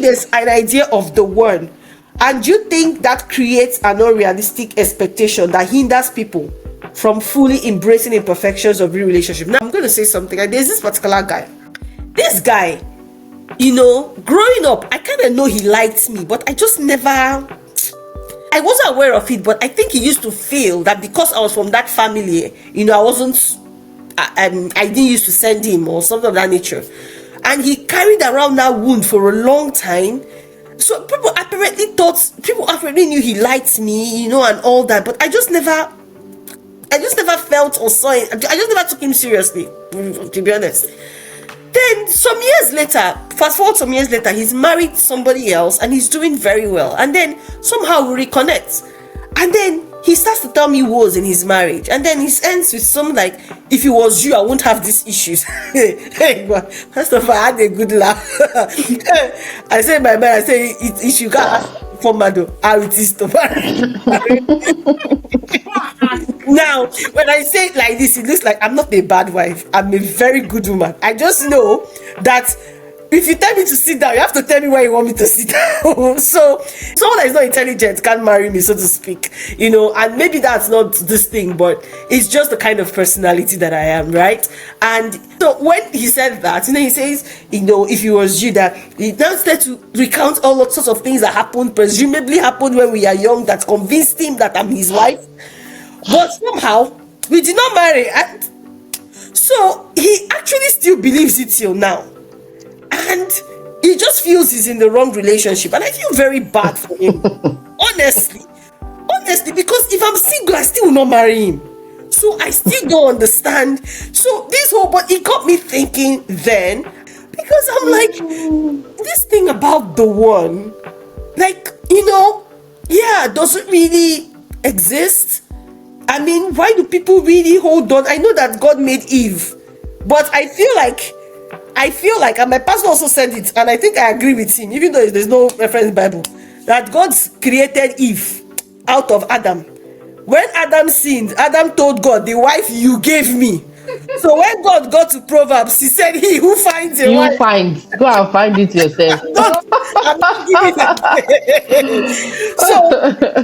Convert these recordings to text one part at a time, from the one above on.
there's an idea of the one, and you think that creates an unrealistic expectation that hinders people from fully embracing imperfections of real relationship. Now, I'm going to say something. Like, there's this particular guy. This guy, growing up, I kind of know he liked me, but I just never, I wasn't aware of it. But I think he used to feel that because I was from that family, I wasn't, I didn't used to send him or something of that nature. And he carried around that wound for a long time. So people apparently knew he liked me, and all that. But I just never felt or saw it. I just never took him seriously, to be honest. Then fast forward some years later, he's married somebody else and he's doing very well. And then somehow we reconnect. And then he starts to tell me woes in his marriage. And then he ends with something like, if it was you, I won't have these issues. Hey, first of all, I had a good laugh. I said in my mind, if you can't ask for Mado, how it is to marry. Now, when I say it like this, it looks like I'm not a bad wife. I'm a very good woman. I just know that if you tell me to sit down, you have to tell me where you want me to sit down. So someone that is not intelligent can't marry me, so to speak. And maybe that's not this thing, but it's just the kind of personality that I am, right? And so when he said that, he says, if it was you, that he now started to recount all sorts of things that presumably happened when we are young, that convinced him that I'm his wife. But somehow we did not marry, and so he actually still believes it till now, and he just feels he's in the wrong relationship, and I feel very bad for him. honestly, because if I'm single, I still will not marry him. So I still don't understand. So but it got me thinking then, because I'm like, this thing about the one, like, does it really exist? I mean, why do people really hold on? I know that God made Eve, but I feel like, and my pastor also said it, and I think I agree with him, even though there's no reference in the Bible, that God created Eve out of Adam. When Adam sinned, Adam told God, the wife you gave me. So when God got to Proverbs, he said, he who finds a wife. Go and find it yourself. I'm not giving it. So,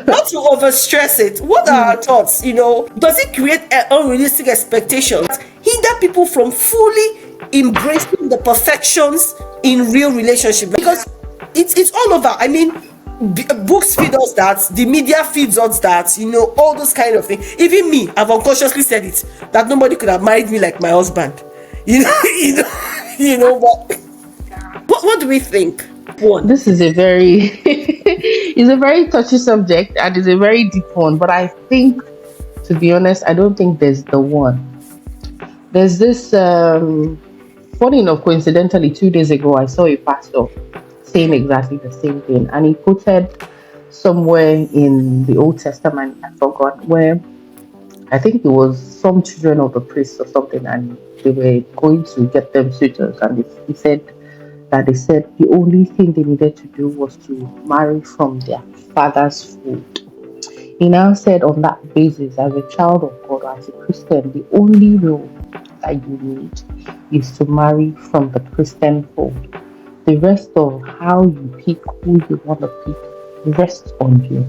not to overstress it, what are our thoughts? Does it create unrealistic expectations that hinder people from fully embracing the perfections in real relationships? Because it's all over. I mean, books feed us that, the media feeds us that, all those kind of things. Even me, I've unconsciously said it, that nobody could have married me like my husband. What do we think? This is a very it's a very touchy subject, and it's a very deep one, but I think, to be honest, I don't think there's the one. There's this funny enough, coincidentally, 2 days ago I saw a pastor saying exactly the same thing, and he quoted somewhere in the Old Testament, I forgot where, I think it was some children of the priests or something, and they were going to get them suitors, and he said they said the only thing they needed to do was to marry from their father's fold. He now said, on that basis, as a child of God or as a Christian, the only rule that you need is to marry from the Christian fold. The rest of how you pick who you want to pick rests on you.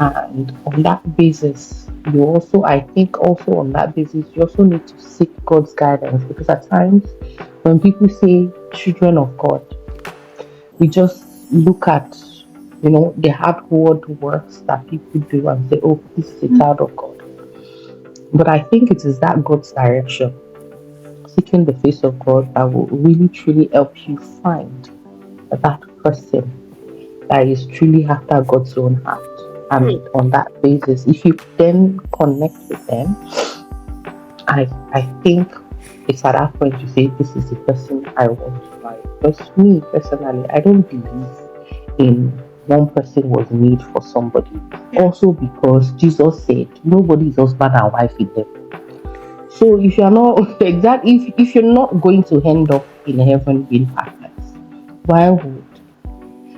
And on that basis, I think on that basis, you also need to seek God's guidance, because at times when people say children of God, we just look at, the hard works that people do and say, oh, this is a child of God. But I think it is that God's direction, seeking the face of God, that will really truly help you find that person that is truly after God's own heart. And on that basis, if you then connect with them, I think it's at that point you say, this is the person I want to marry. Because me personally, I don't believe in one person was made for somebody. Also because Jesus said nobody is husband and wife in heaven. So if you're not if you're not going to end up in heaven being partners, why would?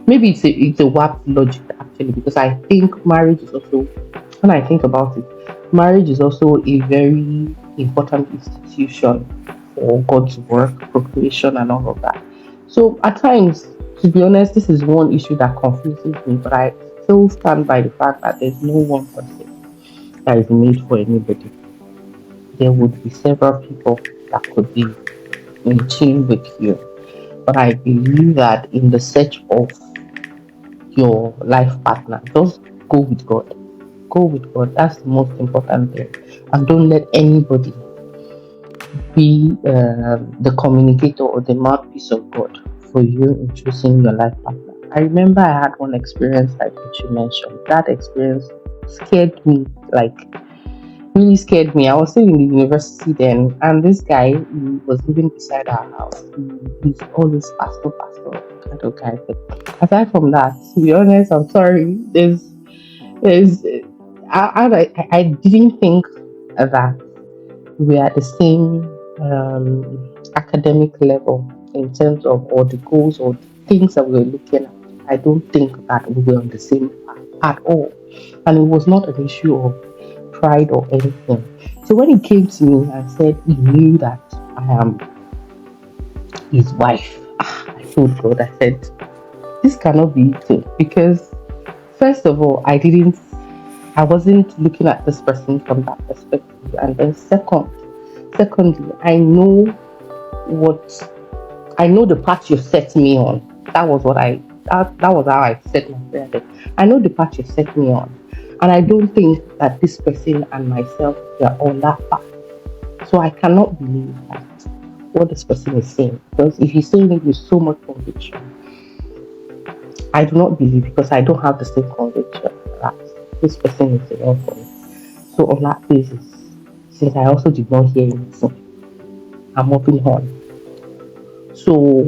Maybe it's a warped logic actually, because I think marriage is also, when I think about it, marriage is also a very important institution for God's work, procreation, and all of that. So at times, To be honest, this is one issue that confuses me, but I still stand by the fact that there's no one person that is made for anybody. There would be several people that could be in tune with you. But I believe that in the search of your life partner, just go with God. Go with God. That's the most important thing. And don't let anybody be the communicator or the mouthpiece of God for you in choosing your life partner. I remember I had one experience like what you mentioned. That experience scared me, like really scared me. I was still in the university then, and this guy he was living beside our house. He's always pastor kind of guy. But aside from that, to be honest, I'm sorry. There's I didn't think that we are at the same academic level in terms of all the goals or the things that we were looking at. I don't think that we were on the same path at all. And it was not an issue of pride or anything. So when he came to me and said he knew that I am his wife, I told God, I said, this cannot be it because first of all, I wasn't looking at this person from that perspective. And then secondly, what I know the path you set me on. That was how I set myself. I know the path you set me on. And I don't think that this person and myself are on that path. So I cannot believe that what this person is saying. Because if he's saying it with so much conviction, I do not believe because I don't have the same conviction that this person is the one for me. So on that basis, since I also did not hear anything, I'm moving on. So,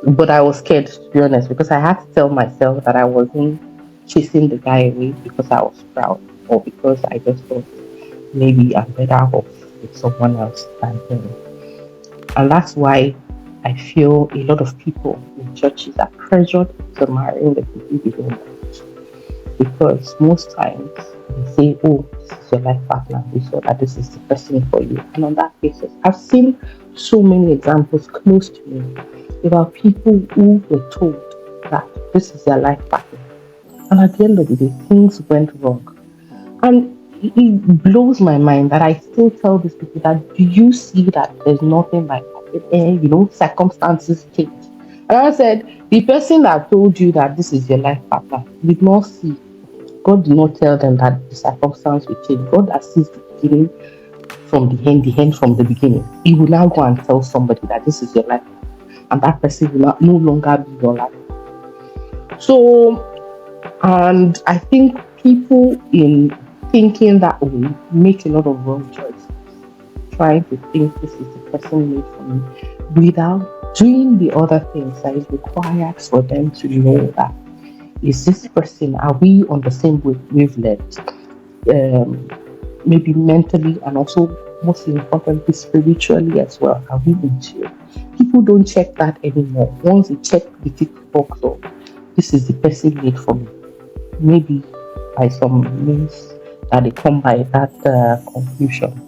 but I was scared to be honest because I had to tell myself that I wasn't chasing the guy away because I was proud or because I just thought maybe I'm better off with someone else than him. And that's why I feel a lot of people in churches are pressured to marry the people they don't want. Because most times they say, oh, this is your life partner, we saw that this is the person for you. And on that basis, I've seen so many examples close to me about people who were told that this is their life partner. And at the end of the day, things went wrong. And it blows my mind that I still tell these people that do you see that there's nothing like that? Circumstances change. And I said, the person that told you that this is your life partner did not see. God did not tell them that the circumstance will change. God that sees the beginning from the end from the beginning. He will now go and tell somebody that this is your life, and that person will not, no longer be your life. So, and I think people in thinking that way make a lot of wrong choices, trying to think this is the person made for me without doing the other things that is required for them to know that is this person, are we on the same wavelength? Um, Maybe mentally and also most importantly spiritually as well. Are we in tune? People don't check that anymore. Once they check the tick box of this is the person made for me, maybe by some means that they come by that conclusion.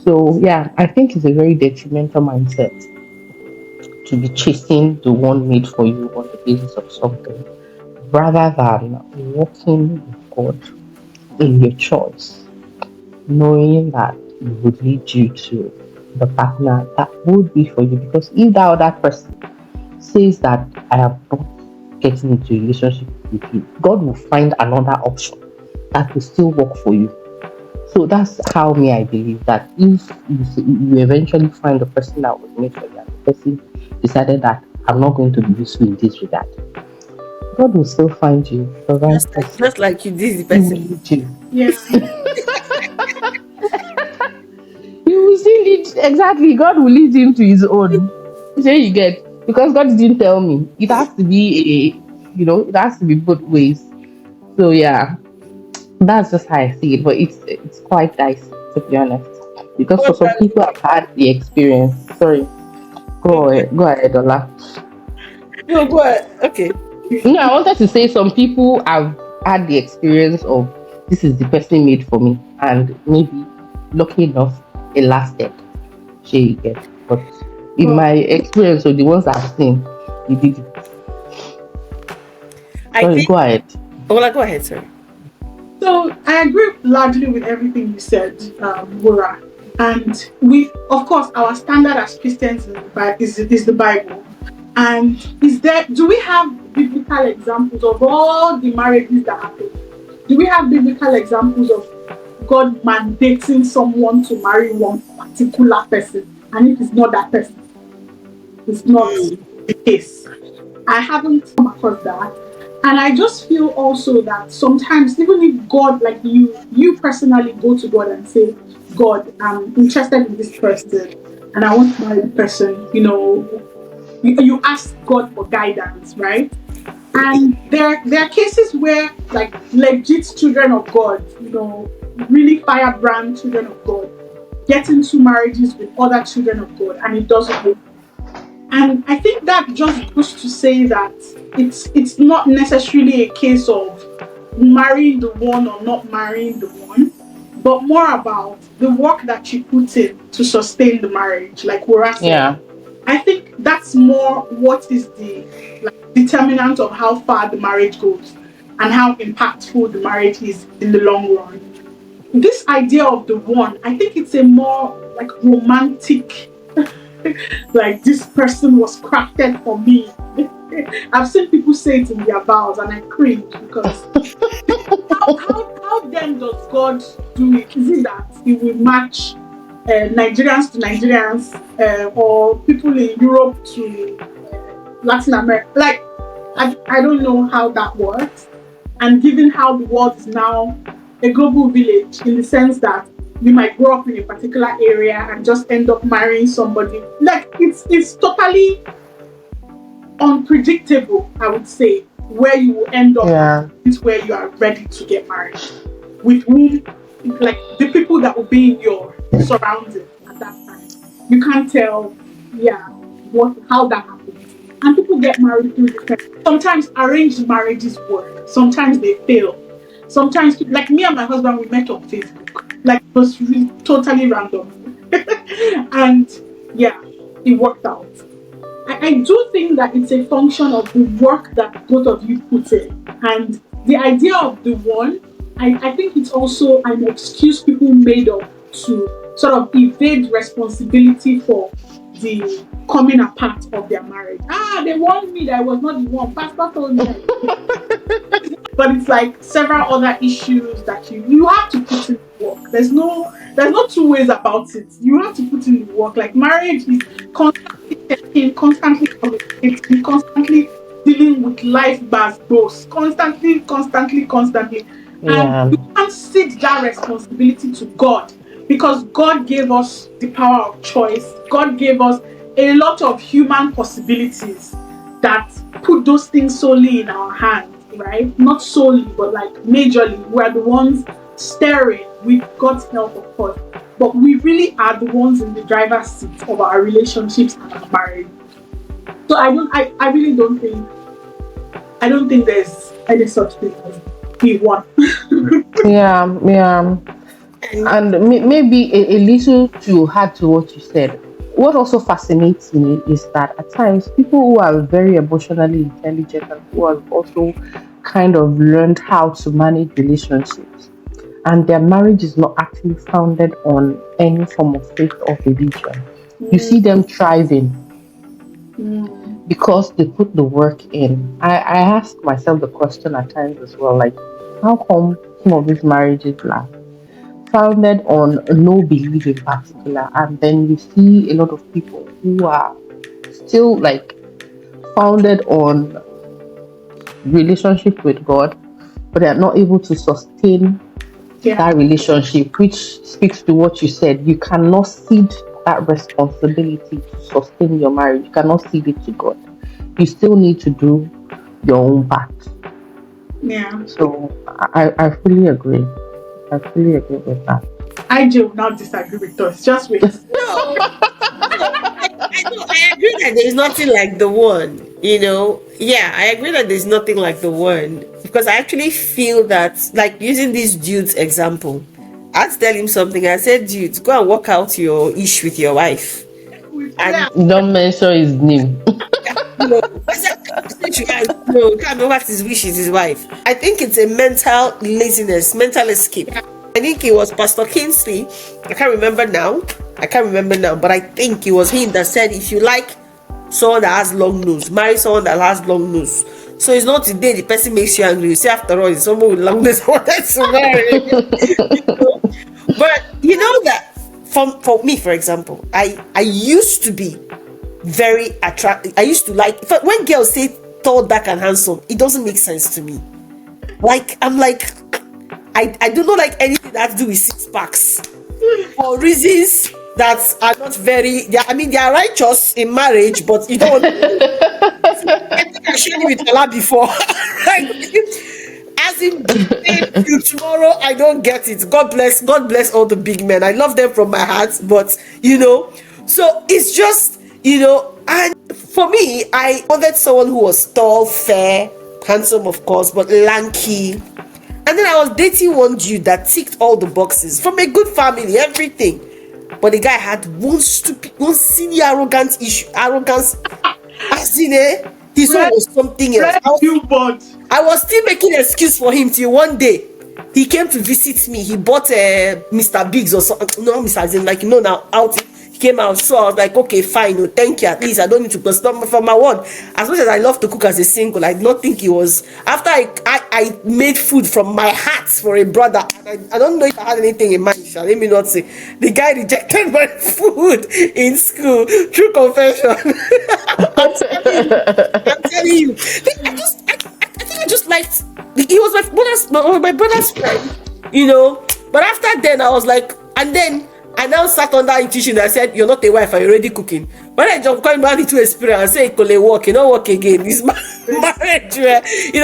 So yeah, I think it's a very detrimental mindset to be chasing the one made for you on the basis of something rather than walking with God in your choice, knowing that it would lead you to the partner that would be for you. Because if that other person says that I am not getting into a relationship with you, God will find another option that will still work for you. So that's how me I believe that if you eventually find the person that was made for you, and the person decided that I'm not going to be useful in this regard, God will still find you the right person. Just like you did the He will person. lead you. You will see lead exactly. God will lead him to his own. So you get because God didn't tell me. It has to be it has to be both ways. So yeah, that's just how I see it. But it's quite dicey to be honest. Because for What some people I've had the experience. Sorry, okay. go ahead, Ola. No, go ahead. Okay. No, I wanted to say some people have had the experience of this is the person made for me, and maybe lucky enough it lasted. She get, but in Well, my experience, or the ones I've seen, he did it. I Sorry, think. go ahead. Oh, well, go ahead. Sorry. So I agree largely with everything you said, Wura. And we, of course, our standard as Christians is the Bible. And do we have biblical examples of all the marriages that happen? Do we have biblical examples of God mandating someone to marry one particular person? And if it's not that person, it's not the case. I haven't come across that. And I just feel also that sometimes, even if God, like you personally go to God and say, God, I'm interested in this person and I want to marry the person, you ask God for guidance, right? And there are cases where like legit children of God, really firebrand children of God, get into marriages with other children of God and it doesn't work. And I think that just goes to say that it's not necessarily a case of marrying the one or not marrying the one, but more about the work that you put in to sustain the marriage, like Wura said. Yeah. I think that's more what is the determinant of how far the marriage goes and how impactful the marriage is in the long run. This idea of the one, I think it's a more like romantic, like this person was crafted for me. I've seen people say it in their vows and I cringe because how then does God do it? Is it that he will match Nigerians to Nigerians or people in Europe to Latin America? Like, I don't know how that works. And given how the world is now a global village, in the sense that we might grow up in a particular area and just end up marrying somebody, like it's totally unpredictable, I would say, where you will end up at Yeah. this where you are ready to get married. With whom, like the people that will be in your surrounding at that time. You can't tell, yeah, how that happens. And people get married through different. Sometimes arranged marriages work. Sometimes they fail. Sometimes, like me and my husband, we met on Facebook. Like it was really, totally random, and yeah, it worked out. I do think that it's a function of the work that both of you put in. And the idea of the one, I think it's also an excuse people made up to sort of evade responsibility for the coming apart of their marriage. They warned me that I was not the one. Pastor told me but it's like several other issues that you have to put in the work. There's no two ways about it. You have to put in the work. Like marriage is constantly checking, constantly communicating, constantly dealing with life boss, constantly. And Yeah. you can't sit that responsibility to God because God gave us the power of choice. God gave us a lot of human possibilities that put those things solely in our hands, right? Not solely, but like majorly. We're the ones steering with God's help, of course. But we really are the ones in the driver's seat of our relationships and our marriage. So I really don't think there's any such thing as be one. Yeah. Yeah. And And maybe a little to add to what you said. What also fascinates me is that at times people who are very emotionally intelligent and who have also kind of learned how to manage relationships, and their marriage is not actually founded on any form of faith or religion. You Mm, see them thriving mm, because they put the work in. I ask myself the question at times as well, like, how come some of these marriages last? Founded on no belief in particular, and then you see a lot of people who are still like founded on relationship with God, but they are not able to sustain yeah, that relationship, which speaks to what you said. You cannot cede that responsibility to sustain your marriage. You cannot cede it to God. You still need to do your own part. yeah. So I fully agree. I fully agree with that. IJ will now disagree with us. Just wait. no, no, I know I agree that there's nothing like the one. Yeah, I agree that there's nothing like the one because I actually feel that, like using this dude's example, I had to tell him something. I said, dude, go and work out your ish with your wife. With, yeah, And Don't mention his name. No, I said, no, can't go back to his wishes, his wife. I think it's a mental laziness, mental escape. I think it was Pastor Kingsley. I can't remember now. But I think it was him that said, if you like someone that has long nose, marry someone that has long nose. So it's not today the person makes you angry. You say, after all, it's someone with long nose wanted to marry. But you know that for me, for example, I used to be very attractive. I used to like when girls say tall, dark, and handsome, it doesn't make sense to me. Like I'm like I do not like anything that has to do with six packs for reasons that are not very. I mean, they are righteous in marriage, but you don't. I think I shared it with Ola before. Like, as in till tomorrow, I don't get it. God bless all the big men. I love them from my heart, but so it's just and for me, I wanted someone who was tall, fair, handsome, of course, but lanky. And then I was dating one dude that ticked all the boxes from a good family, everything. But the guy had one silly arrogance. As in, his own was something else. I was still making an excuse for him till one day he came to visit me. He bought Mr. Biggs or something. No, Mr. As in, like, now out. Came out, so I was like, okay, fine, no, thank you. At least I don't need to custom for my one. As much as I love to cook as a single, I did not think it was. After I made food from my heart for a brother, and I don't know if I had anything in mind. Let me not say the guy rejected my food in school. True confession. I'm telling you. I think I just liked. He was my brother's friend, But after then, I was like, and then I now sat under intuition. I said, "You're not a wife, and you're already cooking." When I just come back into experience and say, "It could work, work again." It's marriage,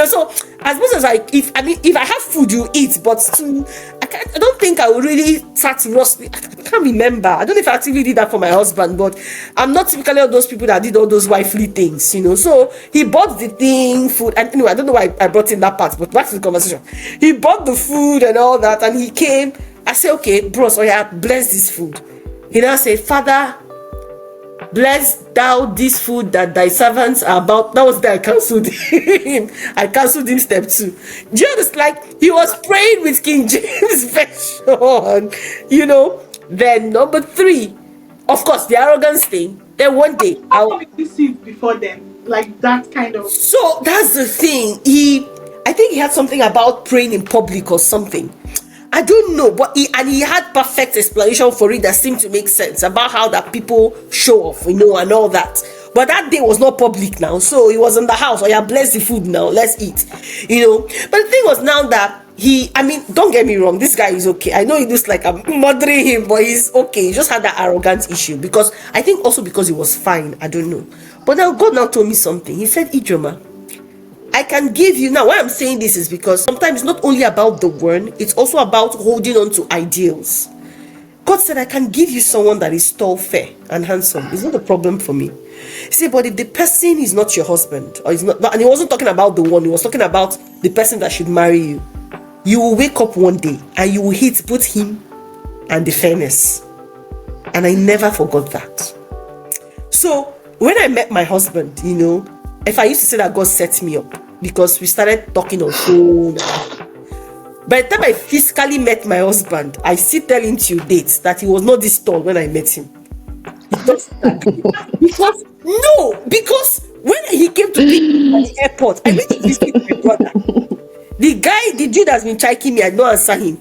So as much as if I have food, you eat, but still, I don't think I would really start to roast. I can't remember. I don't know if I actually did that for my husband, but I'm not typically of those people that did all those wifely things, So he bought the thing, food, and anyway, I don't know why I brought in that part, but back to the conversation. He bought the food and all that, and he came. I said, okay, bros, bless this food. He now said, Father, bless thou this food that thy servants are about. That was that I cancelled him. I cancelled him step 2. Just like he was praying with King James version, Then number 3, of course, the arrogance thing. Then one day, how did you see it before then? Like that kind of. So that's the thing. I think he had something about praying in public or something. I don't know, but he had perfect explanation for it that seemed to make sense about how that people show off, and all that. But that day was not public now, so he was in the house. Bless the food now, let's eat, But the thing was now that don't get me wrong, this guy is okay. I know it looks like I'm murdering him, but he's okay. He just had that arrogant issue because I think also because he was fine. I don't know. But now God now told me something. He said, Ijoma, I can give you now. Why I'm saying this is because sometimes it's not only about the word, it's also about holding on to ideals. God said, I can give you someone that is tall, fair, and handsome. It's not a problem for me. He said, but if the person is not your husband, or is not, and he wasn't talking about the one, he was talking about the person that should marry you. You will wake up one day and you will hate both him and the fairness. And I never forgot that. So when I met my husband, if I used to say that God set me up, because we started talking on phone. By the time I physically met my husband, I still tell him till dates that he was not this tall when I met him. Because when he came to pick me at the airport, I went to visit my brother. The dude that's been striking me, I don't answer him.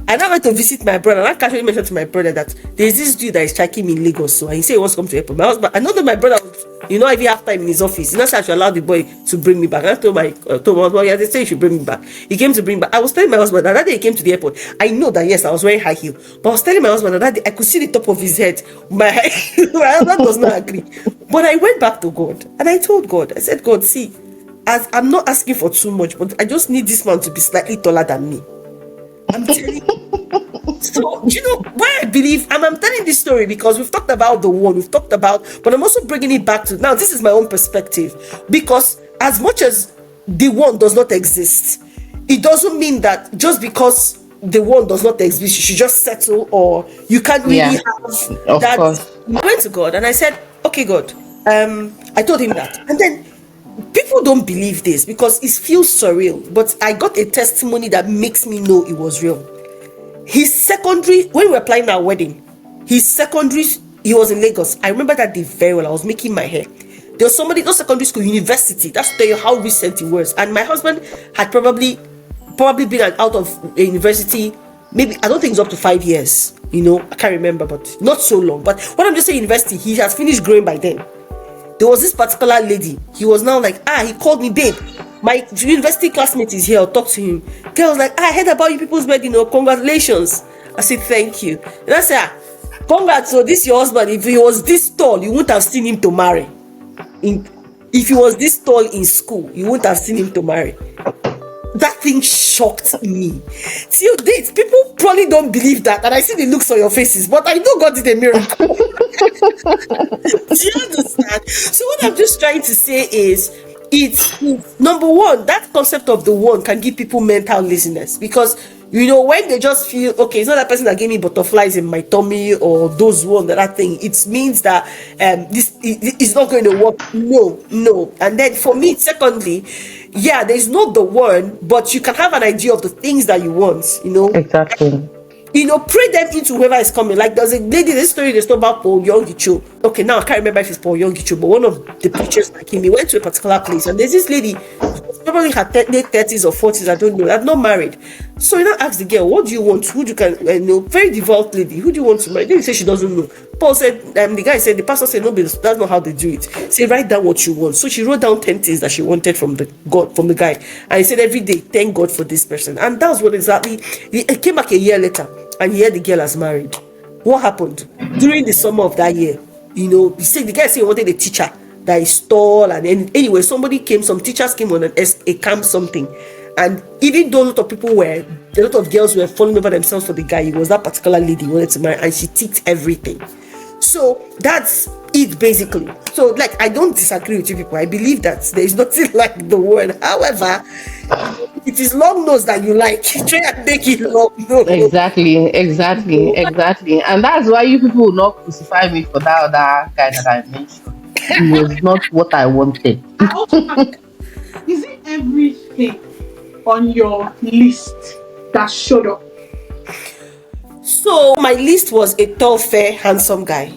I now went to visit my brother, and I casually mentioned to my brother that there's this dude that is striking me in Lagos, so and he said he wants to come to the airport. My husband, I know that my brother was, if he have time in his office, he not said I should allow the boy to bring me back. And I told my husband, yeah, they say he should bring me back. He came to bring back. I was telling my husband that day he came to the airport. I know that yes, I was wearing high heel, but I was telling my husband that day I could see the top of his head. My husband does not agree. But I went back to God and I told God, I said, God, see, as I'm not asking for too much, but I just need this man to be slightly taller than me. I'm telling you. So, why I believe, and I'm telling this story because we've talked about the one, but I'm also bringing it back to, now this is my own perspective, because as much as the one does not exist, it doesn't mean that just because the one does not exist, you should just settle, or you can't really have of that. course. I went to God and I said, okay, God, I told him that. And then people don't believe this because it feels surreal. But I got a testimony that makes me know it was real. His secondary, when we were planning our wedding, his secondary, he was in Lagos. I remember that day very well. I was making my hair. There was somebody, not secondary school, university. That's to tell you how recent it was. And my husband had probably been out of a university. Maybe, I don't think it's up to 5 years. I can't remember, but not so long. But when I'm just saying university, he has finished growing by then. There was this particular lady. He was now like, he called me, babe. My university classmate is here. I'll talk to him. Girl was like, I heard about you people's wedding. Congratulations. I said, thank you. And I said, congrats. So this your husband. If he was this tall, you wouldn't have seen him to marry. If he was this tall in school, you wouldn't have seen him to marry. That thing shocked me. Till date, people probably don't believe that, and I see the looks on your faces, but I know God did a miracle. Do you understand? So what I'm just trying to say is, it's number one, that concept of the one can give people mental laziness, because when they just feel, okay, it's not that person that gave me butterflies in my tummy or those one, that thing, it means that this is not going to work. No. And then for me, secondly, there's not the one, but you can have an idea of the things that you want, Exactly. Pray them into whoever is coming. Like, there's a lady, this story they told about Paul Yongicho. Okay, now I can't remember if it's Paul Yongicho, but one of the preachers that came, he went to a particular place, and there's this lady, probably her late 30s or 40s, I don't know, not married. So asked the girl, what do you want? Who do you can, very devout lady, who do you want to marry? Then he said she doesn't know. Paul said, the guy said, the pastor said, no, that's not how they do it. Say, write down what you want. So she wrote down 10 things that she wanted from the guy. And he said, every day, thank God for this person. And that's what exactly, it came back a year later, and he heard the girl has married. What happened? During the summer of that year, he said, the guy said he wanted a teacher that is tall, and anyway, some teachers came on a camp something. And even though a lot of girls were falling over themselves for the guy, it was that particular lady he wanted to marry, and she ticked everything. So that's it basically. So I don't disagree with you people. I believe that there is nothing like the word. However, it is long nose that you like. Try and make it long nose. Exactly. And that's why you people will not crucify me for that other guy that I mentioned. It was not what I wanted. Is it everything on your list that showed up? So my list was a tall, fair, handsome guy.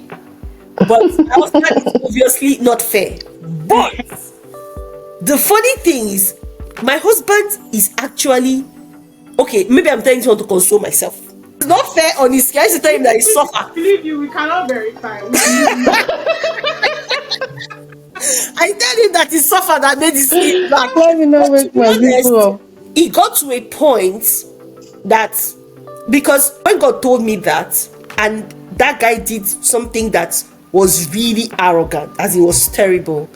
But that is obviously not fair. But the funny thing is, my husband is actually, okay, maybe I'm telling someone to console myself. It's not fair on his case to tell him that he suffer. Believe you, we cannot verify. I tell him that he suffered that made his skin black. Let me not wake my people up. It got to a point that, because when God told me that, and that guy did something that was really arrogant, as it was terrible,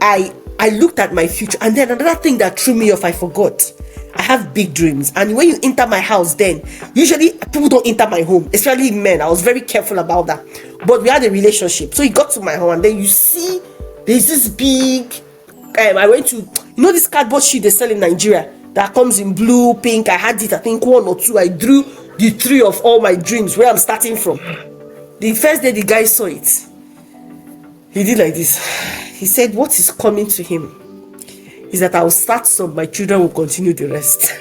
I looked at my future, and then another thing that threw me off, I forgot. I have big dreams, and when you enter my house, then usually people don't enter my home, especially men. I was very careful about that, but we had a relationship, so he got to my home, and then you see there's this big I went to, this cardboard sheet they sell in Nigeria that comes in blue, pink. I had it, I think 1 or 2. I drew the 3 of all my dreams, where I'm starting from. The first day the guy saw it, he did like this. He said, what is coming to him is that I will start some, my children will continue the rest.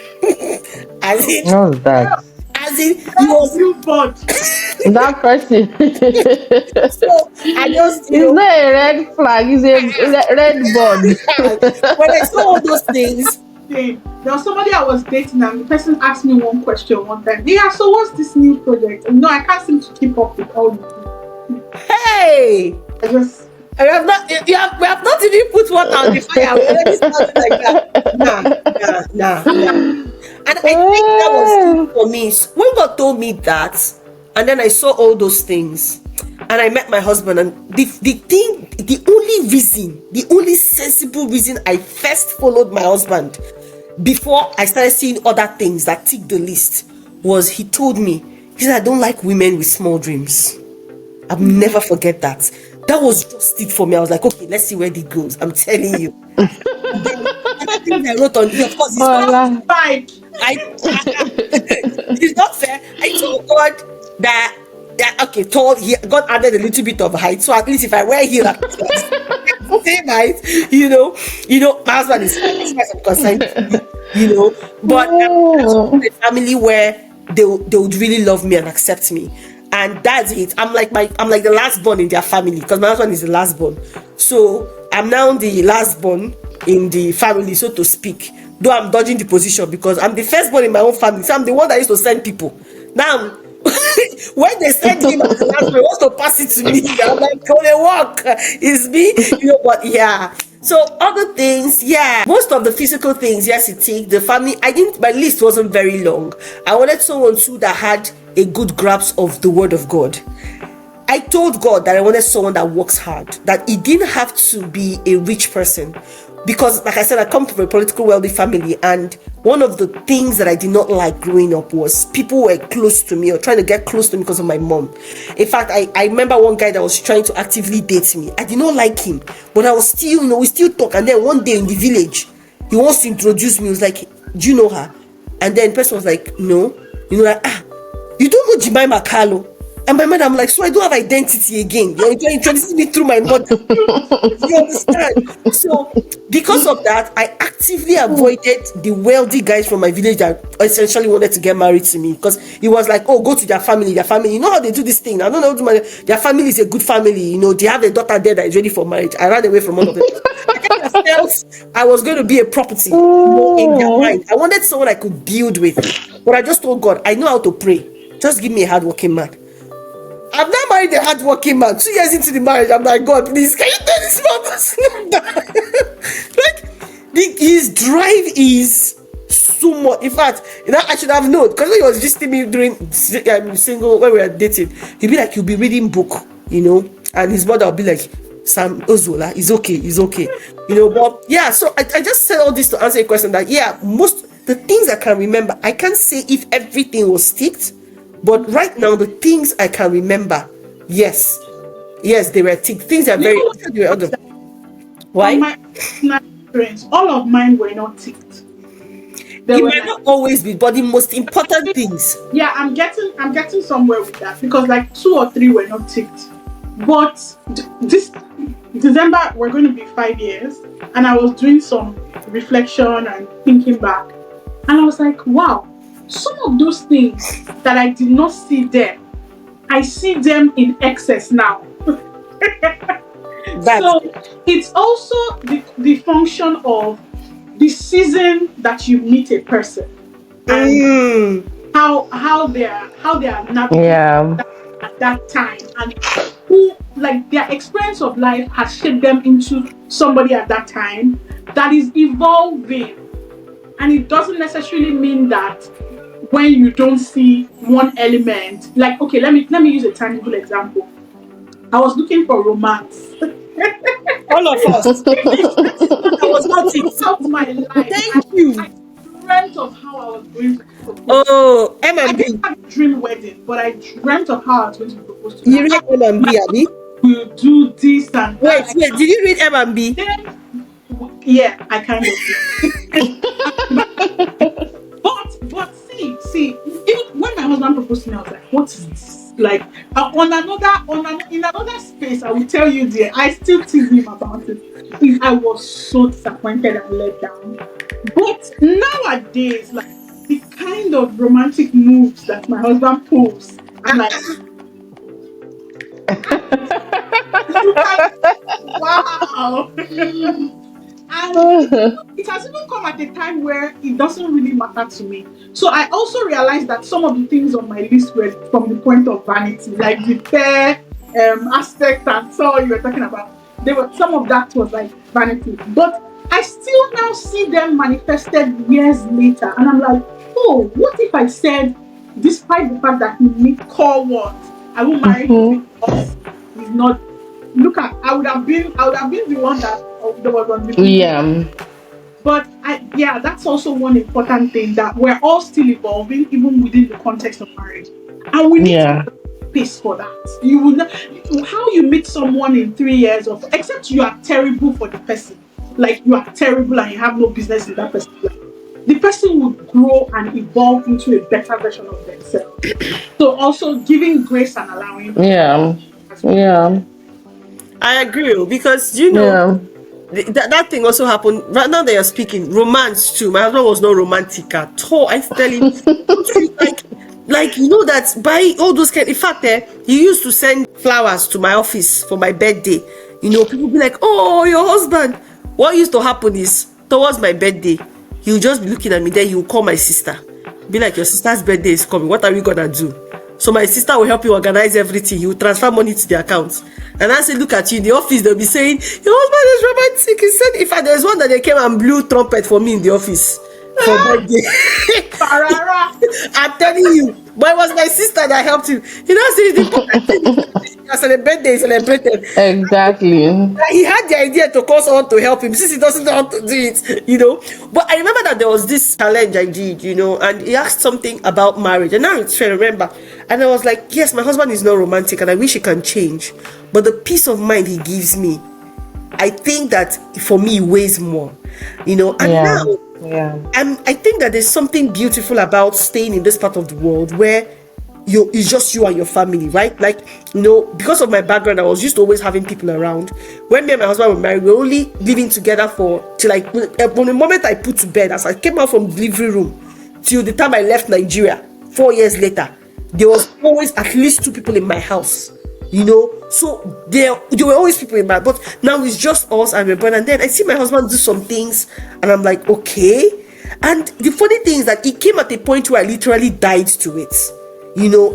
As in, What's that? As in, he was newborn. That person. So I just, it's not a red flag, it's a red bond. when I saw all those things, There was somebody I was dating, and the person asked me one question one time. Yeah, so what's this new project? And no, I can't seem to keep up with all the hey, I just we have not even put water on the fire. We already started like that. Nah. And I think that was it for me. When God told me that, and then I saw all those things, and I met my husband, and the only sensible reason I first followed my husband before I started seeing other things that ticked the list was, he told me, he said, I don't like women with small dreams. I'll never forget that. That was just it for me. I was like, okay, let's see where this goes. I'm telling you. Other things I wrote on here, of course, it's not fine. it's not fair. I told God that Yeah, okay, tall. He God added a little bit of height, so at least if I wear heel, at least same height, my husband is fine as far as I'm concerned, but I'm just from Oh. a family where they would really love me and accept me, and that's it. I'm like the last born in their family because my husband is the last born, so I'm now the last born in the family, so to speak. Though I'm dodging the position because I'm the first born in my own family, so I'm the one that used to send people. Now, when they send him as the last one, he wants to pass it to me. I'm like, gonna walk. It's me. But yeah. So other things, yeah. Most of the physical things, yes, it takes the family. I didn't. My list wasn't very long. I wanted someone too that had a good grasp of the word of God. I told God that I wanted someone that works hard, that it didn't have to be a rich person. Because, like I said, I come from a political wealthy family, and one of the things that I did not like growing up was people were close to me or trying to get close to me because of my mom. In fact, I remember one guy that was trying to actively date me. I did not like him, but I was still, we still talk. And then one day in the village, he wants to introduce me. He was like, "Do you know her?" And then the person was like, "No." Like, "You don't know Jemima Carlo?" And my mother, I'm like, "So I don't have identity again. You're introducing me through my mother." You understand? So because of that, I actively avoided the wealthy guys from my village that essentially wanted to get married to me, because it was like, "Oh, go to their family. Their family, you know how they do this thing. I don't know. Their family is a good family. They have a daughter there that is ready for marriage." I ran away from all of them. I kind of felt I was going to be a property, in their Oh. mind. I wanted someone I could build with, but I just told God, I know how to pray. Just give me a hardworking man. I'm not married a hardworking man. 2 years into the marriage, I'm like, "God, please, can you tell this man to slow down?" Like, his drive is so much. In fact, I should have known, because when he was just me during single, when we were dating, he'd be like, he'll be reading book, and his mother will be like, "Sam Ozola, it's okay, it's okay," But yeah, so I just said all this to answer a question that, yeah, most the things I can remember, I can't say if everything was ticked. But right now, the things I can remember, yes, they were things are You very. know, They were other. from Why? my personal experience, all of mine were not ticked. They It were might like, not always be, but the most important things. yeah, I'm getting somewhere with that, because like two or three were not ticked. But this December we're going to be 5 years, and I was doing some reflection and thinking back, and I was like, wow, some of those things that I did not see then, I see them in excess now. That's So it's also the function of the season that you meet a person, and mm, how they are navigating Yeah. at that time, and who, like, their experience of life has shaped them into somebody at that time that is evolving. And it doesn't necessarily mean that when you don't see one element, like, okay, let me use a tangible example. I was looking for romance. all of us. That is what I was not it. Throughout my life, Thank I you. dreamt of how I was going to be proposed to. Oh, I didn't M&B. have a dream wedding, but I dreamt of how I was going to be proposed to. You That read my M&B, Abby? husband will do this and Wait, that. Like, wait. Did you read M&B? then, yeah, I kind of did. But see, even when my husband proposed to me, I was like, what is this? Like, in another space, I will tell you there. I still tease him about it. I was so disappointed and let down. But nowadays, like, the kind of romantic moves that my husband pulls, I'm like, you can, wow. And it has even come at a time where it doesn't really matter to me. So I also realized that some of the things on my list were from the point of vanity, like the fair aspect and so you were talking about. There were some of that was like vanity, but I still now see them manifested years later, and I'm like, oh, what if I said, despite the fact that he meet core words, I won't marry him Mhm. because he's not. Look at, I would have been the one that was on the losing end. Yeah. But yeah, that's also one important thing, that we're all still evolving, even within the context of marriage, and we need to Yeah. space for that. You will not, how you meet someone in 3 years of, except you are terrible for the person, like you are terrible and you have no business in that person's life. the person would grow and evolve into a better version of themselves. So also giving grace and allowing Yeah. as well. Yeah. I agree, because Yeah. that thing also happened. Right now that you're speaking, romance too. My husband was not romantic at all. I tell him, don't you like that buy all those kind. In fact, he used to send flowers to my office for my birthday. People be like, "Oh, your husband." What used to happen is towards my birthday, he will just be looking at me. Then he will call my sister, be like, "Your sister's birthday is coming. What are we gonna do?" So my sister will help you organize everything. You will transfer money to the account. And I say, look at you in the office, they'll be saying, your husband is romantic. He said, in fact, there's one that they came and blew trumpet for me in the office for birthday. Parara. I'm telling you, but it was my sister that helped him. See, the important thing is as a birthday is celebrated. Exactly. He had the idea to call someone to help him since he doesn't know how to do it. But I remember that there was this challenge I did, and he asked something about marriage, and now it's fair, remember. And I was like, yes, my husband is not romantic, and I wish he can change, but the peace of mind he gives me, I think that for me weighs more, and Yeah. now Yeah. I think that there's something beautiful about staying in this part of the world where it's just you and your family, right? Like, because of my background, I was used to always having people around. When me and my husband were married, we were only living together till like from the moment I put to bed, as I came out from the delivery room till the time I left Nigeria 4 years later, there was always at least 2 people in my house. So there were always people in my, but now it's just us and my brother. And then I see my husband do some things, and I'm like, okay. And the funny thing is that it came at a point where I literally died to it.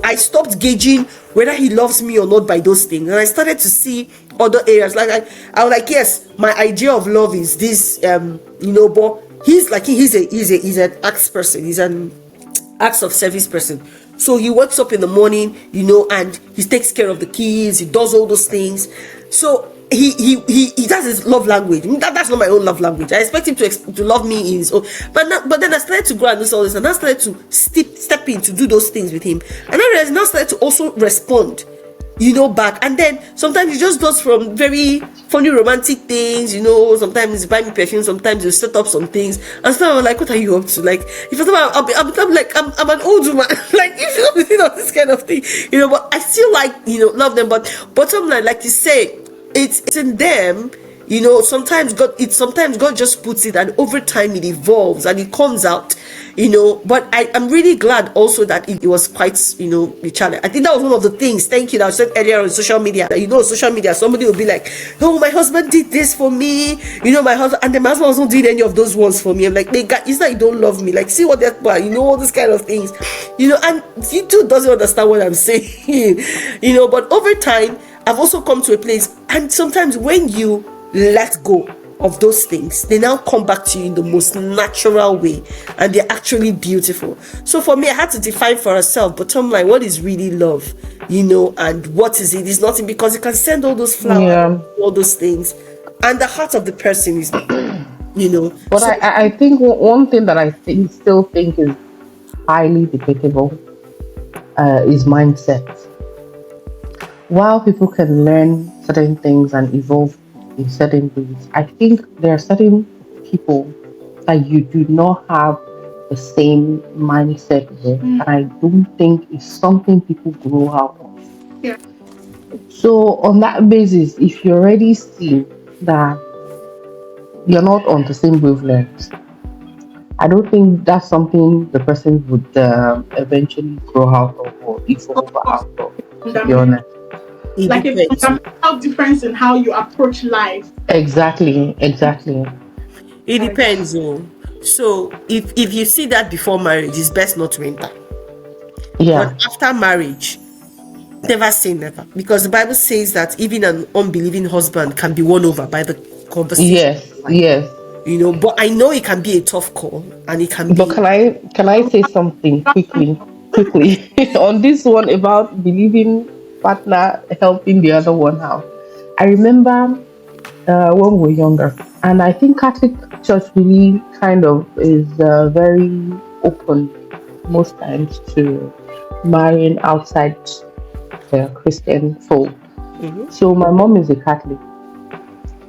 I stopped gauging whether he loves me or not by those things, and I started to see other areas. Like I was like, yes, my idea of love is this, but he's an acts person. He's an acts of service person. So he wakes up in the morning, and he takes care of the kids. He does all those things. So he does his love language. That's not my own love language. I expect him to love me in his own. But then I started to grow and do all this, and I started to step in to do those things with him. And I realized now started to also respond, back. And then sometimes he just does from very funny romantic things, sometimes he buy me perfume, sometimes he set up some things. And so I'm like, what are you up to? Like, if I'm like, I'm an old woman, like, this kind of thing, but I still like, love them. But bottom line, like you say, it's in them. Sometimes God just puts it, and over time it evolves and it comes out. But I'm really glad also that it was quite, the challenge. I think that was one of the things, thank you, that I said earlier on social media, that, on social media, somebody will be like, oh, my husband did this for me, my husband, and then my husband wasn't doing any of those ones for me. I'm like, it's like you don't love me, like, see what they're, all these kind of things, and he too doesn't understand what I'm saying, but over time, I've also come to a place, and sometimes when you let go of those things, they now come back to you in the most natural way, and they're actually beautiful. So for me, I had to define for myself, but I'm like, what is really love, and what is it? It's nothing, because you can send all those flowers, Yeah. all those things, and the heart of the person is, But so I think one thing that I still think is highly debatable is mindset. While people can learn certain things and evolve in certain ways, I think there are certain people that you do not have the same mindset with, and I don't think it's something people grow out of. Yeah. So on that basis, if you already see that you're not on the same wavelength, I don't think that's something the person would eventually grow out of or Of evolve course, out of, to be fundamental, honest. it like a depends. fundamental difference in how you approach life. Exactly, exactly. It Like, depends, oh. So if you see that before marriage, it's best not to enter. But Yeah. after marriage, never say never, because the Bible says that even an unbelieving husband can be won over by the conversation. Yes, yes. But I know it can be a tough call, and it can But be. can I say something quickly on this one about believing partner helping the other one out? I remember when we were younger, and I think Catholic Church really kind of is very open most times to marrying outside the Christian fold. Mhm. So my mom is a Catholic,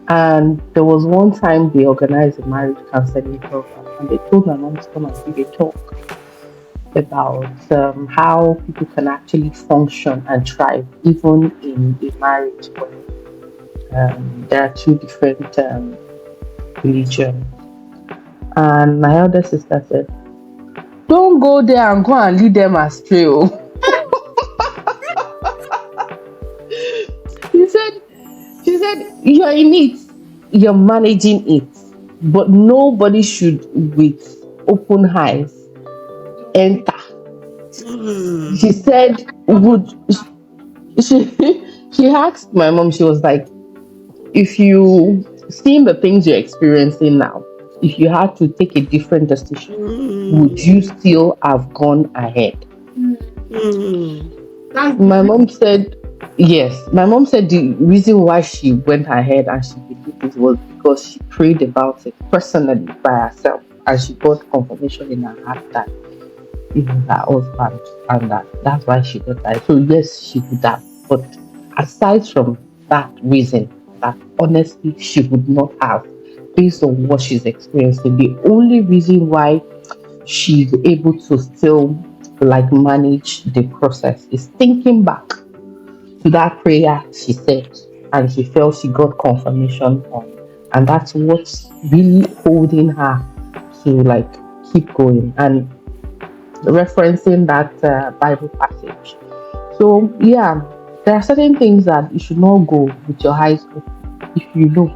and there was one time they organized a marriage counseling program, and they told my mom to come and give a talk about how people can actually function and thrive even in a marriage where there are two different religions. And my elder sister said, "Don't go there and go and lead them astray." Oh. He said, she said, "You're in it, you're managing it, but nobody should with open eyes enter." She said, "Would she?" She asked my mom. She was like, "If you seeing the things you're experiencing now, if you had to take a different decision, would you still have gone ahead?" My mom said, yes. My mom said the reason why she went ahead and she believed it was because she prayed about it personally by herself, and she got confirmation in her heart that it was her husband, and that's why she went ahead. So yes, she would have. But aside from that reason, that honestly she would not have, based on what she's experiencing. The only reason why she's able to still like manage the process is thinking back to that prayer she said, and she felt she got confirmation on, and that's what's really holding her to like keep going and referencing that Bible passage. So yeah, there are certain things that you should not go with your eyes open. If you know,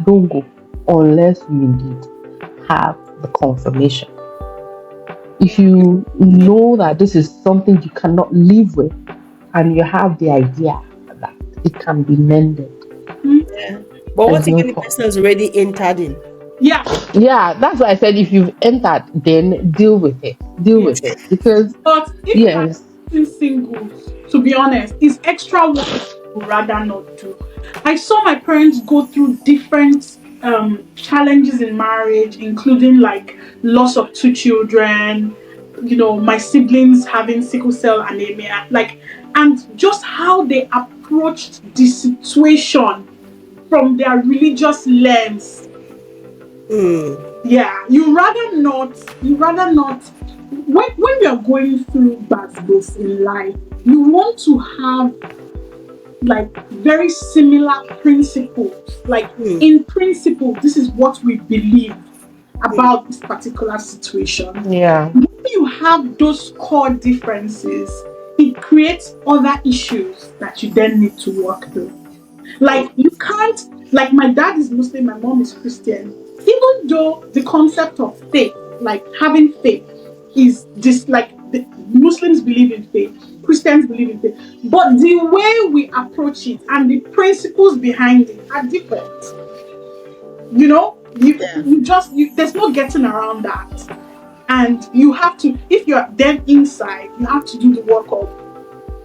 don't go unless you indeed have the confirmation. If you know that this is something you cannot live with, and you have the idea that it can be mended, Yeah. But what there's if no any problem. person has already entered in? Yeah. Yeah, that's why I said if you've entered, then deal with it. Deal Yeah. with it. Because But if you are yes, singles, to be honest, it's extra work you would rather not do. I saw my parents go through different challenges in marriage, including like loss of two children, my siblings having sickle cell anemia, and just how they approached the situation from their religious lens. Yeah, you rather not when we are going through bad stuff in life, you want to have like very similar principles. Like in principle, this is what we believe about this particular situation. yeah, When you have those core differences, it creates other issues that you then need to work through. Like you can't, like my dad is Muslim, my mom is Christian. Even though the concept of faith, like having faith, is this like the Muslims believe in faith, Christians believe in faith, but the way we approach it and the principles behind it are different. There's no getting around that. And you have to, if you're then inside, you have to do the work of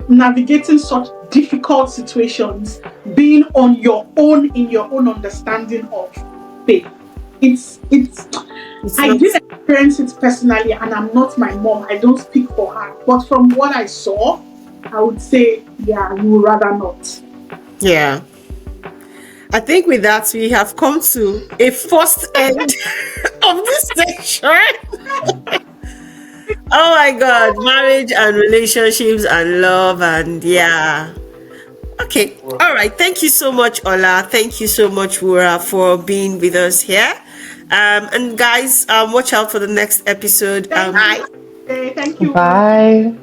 navigating such difficult situations, being on your own in your own understanding of faith. It's I not, didn't experience it personally, and I'm not my mom. I don't speak for her. But from what I saw, I would say, yeah, you would rather not. yeah. I think with that we have come to a first end of this section. Oh my god, marriage and relationships and love, and yeah. Okay. All right. Thank you so much, Ola. Thank you so much, Wura, for being with us here. And guys, watch out for the next episode. Thank you. Thank you. bye.